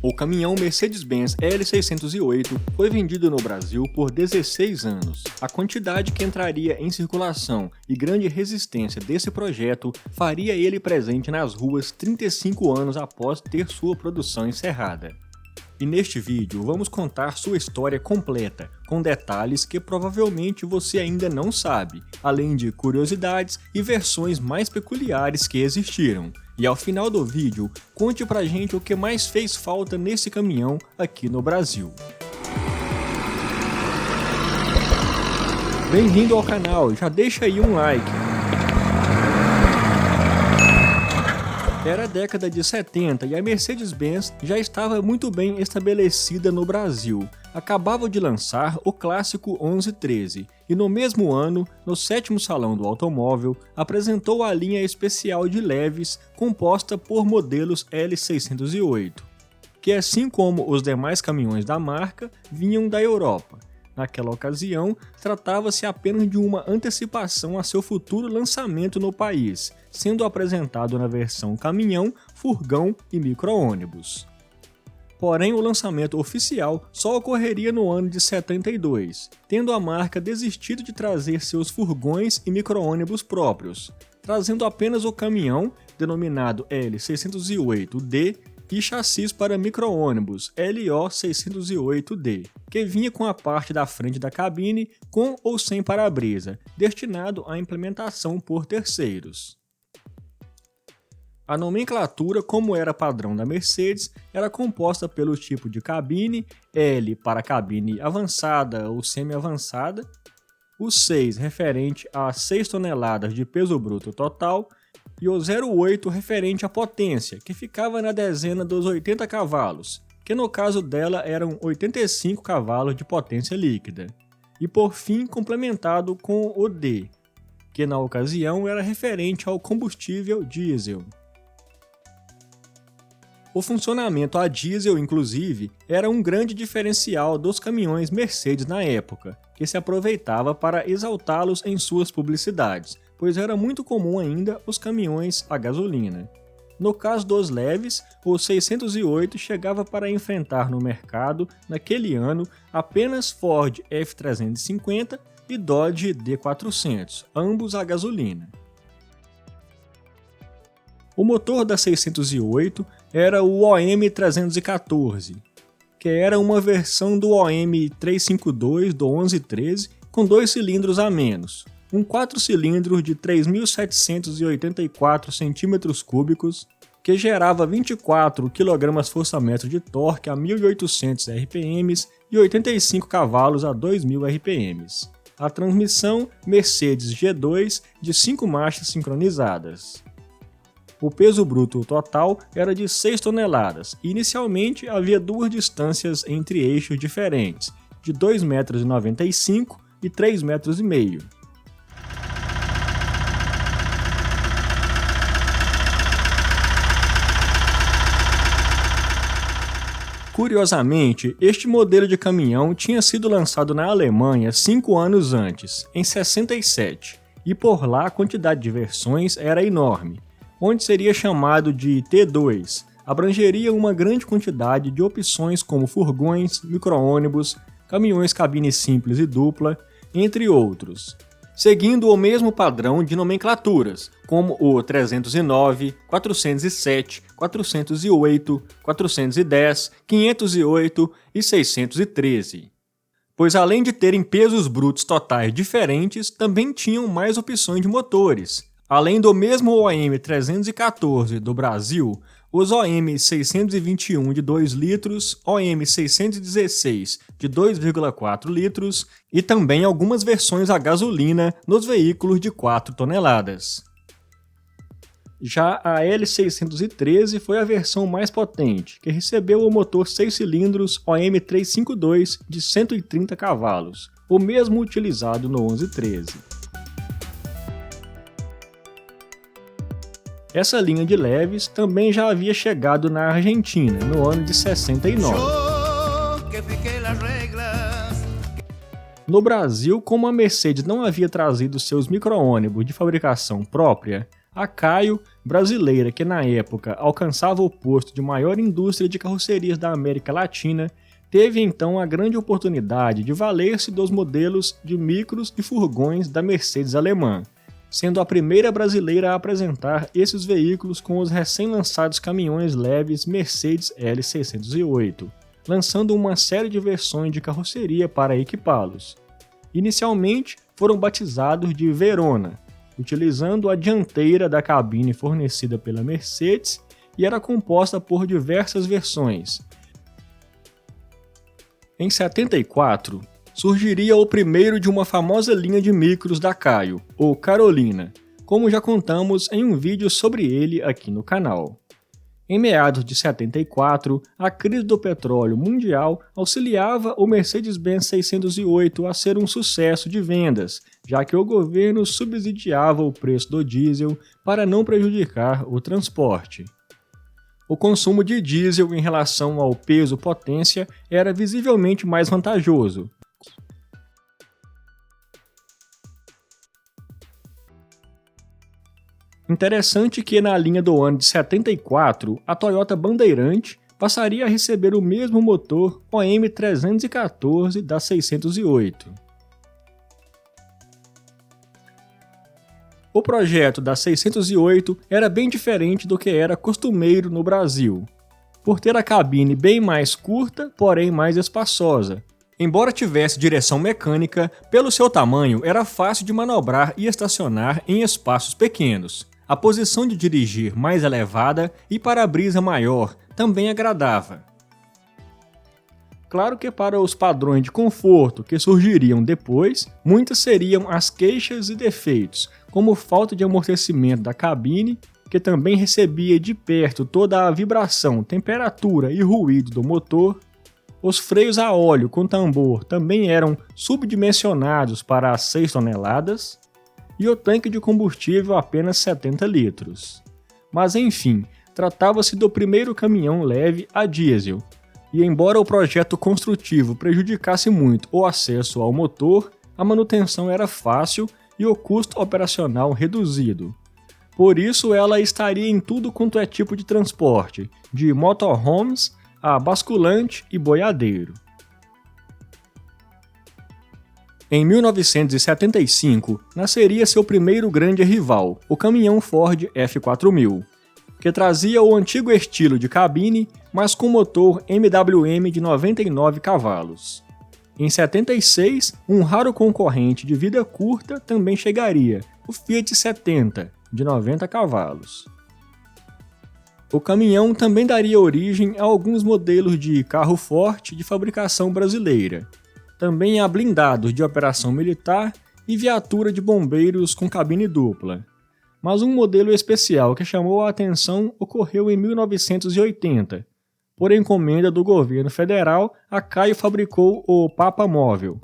O caminhão Mercedes-Benz L608 foi vendido no Brasil por 16 anos. A quantidade que entraria em circulação e grande resistência desse projeto faria ele presente nas ruas 35 anos após ter sua produção encerrada. E neste vídeo vamos contar sua história completa, com detalhes que provavelmente você ainda não sabe, além de curiosidades e versões mais peculiares que existiram. E ao final do vídeo, conte pra gente o que mais fez falta nesse caminhão aqui no Brasil. Bem-vindo ao canal, já deixa aí um like. Era a década de 70 e a Mercedes-Benz já estava muito bem estabelecida no Brasil. Acabava de lançar o clássico 1113 e no mesmo ano, no 7º Salão do Automóvel, apresentou a linha especial de leves composta por modelos L608, que assim como os demais caminhões da marca, vinham da Europa. Naquela ocasião, tratava-se apenas de uma antecipação a seu futuro lançamento no país, sendo apresentado na versão caminhão, furgão e micro-ônibus. Porém, o lançamento oficial só ocorreria no ano de 72, tendo a marca desistido de trazer seus furgões e micro-ônibus próprios, trazendo apenas o caminhão, denominado L608D, e chassis para micro-ônibus LO608D, que vinha com a parte da frente da cabine com ou sem para-brisa, destinado à implementação por terceiros. A nomenclatura, como era padrão da Mercedes, era composta pelo tipo de cabine, L para cabine avançada ou semi-avançada, o 6 referente a 6 toneladas de peso bruto total, e o 08 referente à potência, que ficava na dezena dos 80 cavalos, que no caso dela eram 85 cavalos de potência líquida, e por fim complementado com o D, que na ocasião era referente ao combustível diesel. O funcionamento a diesel, inclusive, era um grande diferencial dos caminhões Mercedes na época, que se aproveitava para exaltá-los em suas publicidades, pois era muito comum ainda os caminhões a gasolina. No caso dos leves, o 608 chegava para enfrentar no mercado, naquele ano, apenas Ford F350 e Dodge D400, ambos a gasolina. O motor da 608 era o OM314, que era uma versão do OM352 do 1113 com 2 cilindros a menos, um 4 cilindros de 3.784 cm3, que gerava 24 kgfm de torque a 1.800 RPM e 85 cavalos a 2.000 RPM. A transmissão Mercedes G2 de 5 marchas sincronizadas. O peso bruto total era de 6 toneladas e inicialmente havia duas distâncias entre eixos diferentes, de 2,95 m e 3,5 m. Curiosamente, este modelo de caminhão tinha sido lançado na Alemanha 5 anos antes, em 67, e por lá a quantidade de versões era enorme, onde seria chamado de T2, abrangeria uma grande quantidade de opções como furgões, micro-ônibus, caminhões cabine simples e dupla, entre outros, seguindo o mesmo padrão de nomenclaturas, como o 309, 407, 408, 410, 508 e 613. Pois além de terem pesos brutos totais diferentes, também tinham mais opções de motores. Além do mesmo OM314 do Brasil, os OM621 de 2 litros, OM616 de 2,4 litros e também algumas versões a gasolina nos veículos de 4 toneladas. Já a L613 foi a versão mais potente, que recebeu o motor 6 cilindros OM352 de 130 cavalos, o mesmo utilizado no 1113. Essa linha de leves também já havia chegado na Argentina, no ano de 69. No Brasil, como a Mercedes não havia trazido seus micro-ônibus de fabricação própria, A Caio, brasileira que na época alcançava o posto de maior indústria de carrocerias da América Latina, teve então a grande oportunidade de valer-se dos modelos de micros e furgões da Mercedes alemã, sendo a primeira brasileira a apresentar esses veículos com os recém-lançados caminhões leves Mercedes L608, lançando uma série de versões de carroceria para equipá-los. Inicialmente foram batizados de Verona, utilizando a dianteira da cabine fornecida pela Mercedes e era composta por diversas versões. Em 74, surgiria o primeiro de uma famosa linha de micros da Caio, o Carolina, como já contamos em um vídeo sobre ele aqui no canal. Em meados de 74, a crise do petróleo mundial auxiliava o Mercedes-Benz 608 a ser um sucesso de vendas, já que o governo subsidiava o preço do diesel para não prejudicar o transporte. O consumo de diesel em relação ao peso-potência era visivelmente mais vantajoso. Interessante que na linha do ano de 74, a Toyota Bandeirante passaria a receber o mesmo motor OM314 da 608. O projeto da 608 era bem diferente do que era costumeiro no Brasil, por ter a cabine bem mais curta, porém mais espaçosa. Embora tivesse direção mecânica, pelo seu tamanho era fácil de manobrar e estacionar em espaços pequenos. A posição de dirigir mais elevada e para-brisa maior também agradava. Claro que para os padrões de conforto que surgiriam depois, muitas seriam as queixas e defeitos, como falta de amortecimento da cabine, que também recebia de perto toda a vibração, temperatura e ruído do motor. Os freios a óleo com tambor também eram subdimensionados para as 6 toneladas, e o tanque de combustível apenas 70 litros. Mas enfim, tratava-se do primeiro caminhão leve a diesel, e embora o projeto construtivo prejudicasse muito o acesso ao motor, a manutenção era fácil e o custo operacional reduzido. Por isso ela estaria em tudo quanto é tipo de transporte, de motorhomes a basculante e boiadeiro. Em 1975, nasceria seu primeiro grande rival, o caminhão Ford F4000, que trazia o antigo estilo de cabine, mas com motor MWM de 99 cavalos. Em 76, um raro concorrente de vida curta também chegaria, o Fiat 70, de 90 cavalos. O caminhão também daria origem a alguns modelos de carro forte de fabricação brasileira, também a blindados de operação militar e viatura de bombeiros com cabine dupla. Mas um modelo especial que chamou a atenção ocorreu em 1980. Por encomenda do governo federal, a Caio fabricou o Papa Móvel,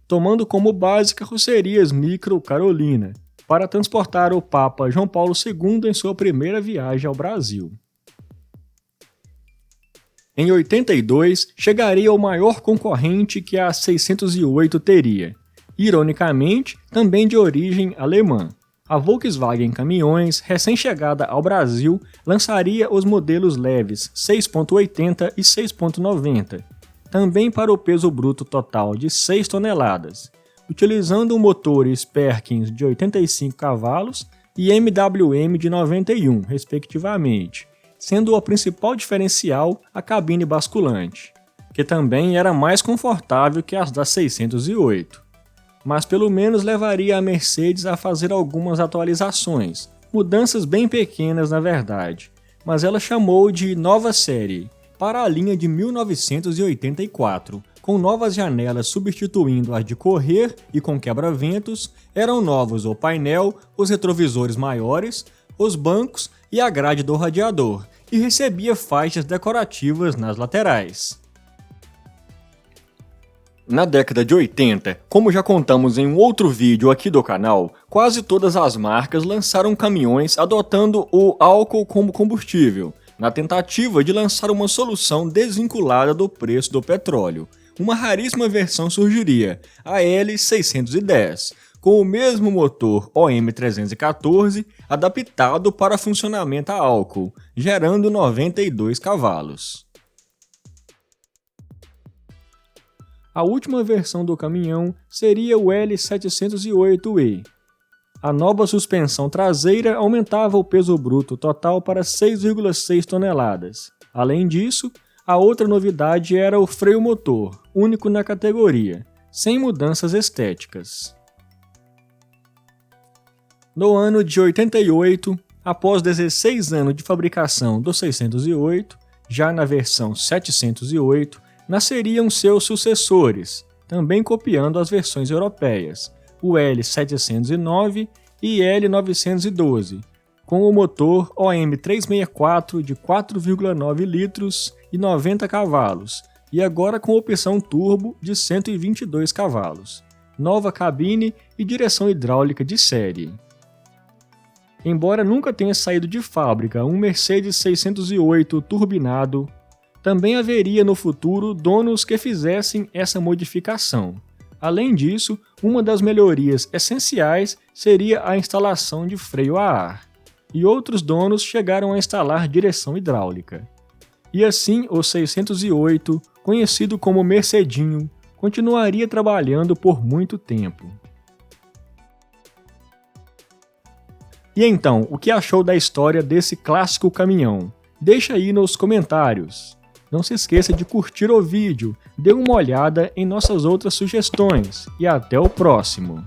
tomando como base carrocerias micro Carolina, para transportar o Papa João Paulo II em sua primeira viagem ao Brasil. Em 82, chegaria o maior concorrente que a 608 teria, ironicamente, também de origem alemã. A Volkswagen Caminhões, recém-chegada ao Brasil, lançaria os modelos leves 6.80 e 6.90, também para o peso bruto total de 6 toneladas, utilizando motores Perkins de 85 cavalos e MWM de 91, respectivamente, sendo o principal diferencial a cabine basculante, que também era mais confortável que as da 608. Mas pelo menos levaria a Mercedes a fazer algumas atualizações, mudanças bem pequenas na verdade, mas ela chamou de nova série, para a linha de 1984, com novas janelas substituindo as de correr e com quebra-ventos, eram novos o painel, os retrovisores maiores, os bancos e a grade do radiador, e recebia faixas decorativas nas laterais. Na década de 80, como já contamos em um outro vídeo aqui do canal, quase todas as marcas lançaram caminhões adotando o álcool como combustível, na tentativa de lançar uma solução desvinculada do preço do petróleo. Uma raríssima versão surgiria, a L610, com o mesmo motor OM314 adaptado para funcionamento a álcool, gerando 92 cavalos. A última versão do caminhão seria o L708E. A nova suspensão traseira aumentava o peso bruto total para 6,6 toneladas. Além disso, a outra novidade era o freio motor, único na categoria, sem mudanças estéticas. No ano de 88, após 16 anos de fabricação do 608, já na versão 708, nasceriam seus sucessores, também copiando as versões europeias, o L709 e L912, com o motor OM364 de 4,9 litros e 90 cavalos, e agora com opção turbo de 122 cavalos, nova cabine e direção hidráulica de série. Embora nunca tenha saído de fábrica um Mercedes 608 turbinado, também haveria no futuro donos que fizessem essa modificação. Além disso, uma das melhorias essenciais seria a instalação de freio a ar, e outros donos chegaram a instalar direção hidráulica. E assim, o 608, conhecido como Mercedinho, continuaria trabalhando por muito tempo. E então, o que achou da história desse clássico caminhão? Deixa aí nos comentários. Não se esqueça de curtir o vídeo, dê uma olhada em nossas outras sugestões e até o próximo!